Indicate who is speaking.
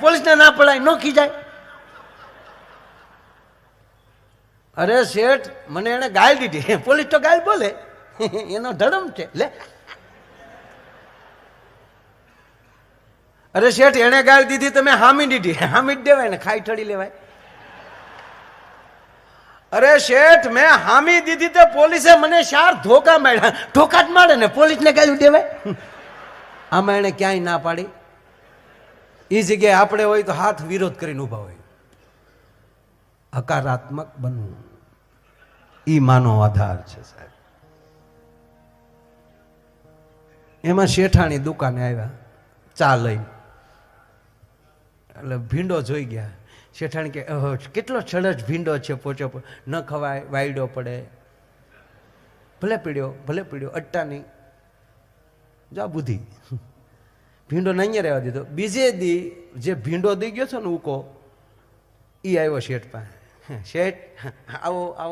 Speaker 1: પોલીસને ના પડાય, નો ખીજાય. અરે શેઠ, મને એને ગાળ દીધી. પોલીસ તો ગાળ બોલે, એનો ધર્મ છે. લે, અરે શેઠ, એને ગાળ દીધી, તમે હામી દીધી. હામી જ દેવાય ને, ખાઈ ઠળી લેવાય. અરે શેઠ, મેં હામી દીધી તો પોલીસે મને 4 ધોકા માર્યા. ધોકા જ મારે ને, પોલીસને ગાળું દેવાય? આમાં એને ક્યાંય ના પાડી. એ જગ્યાએ આપણે હોય તો હાથ વિરોધ કરીને ઊભા હોય. હકારાત્મક બનવું ઈ માનો આધાર છે સાહેબ. એમાં શેઠાણી દુકાને આવ્યા ચા લઈને. એટલે ભીંડો જોઈ ગયા. શેઠાણી કે કેટલો સરસ ભીંડો છે, પોચો ન ખવાય, વાયડો પડે. ભલે પીડ્યો અટ્ટા નહીં. જા બુદ્ધિ. ભીંડો ને અહીંયા રહેવા દીધો. બીજે દી જે ભીંડો દઈ ગયો છે ને ઉકો, એ આવ્યો શેઠ પાસે. શેઠ, આવો આવો.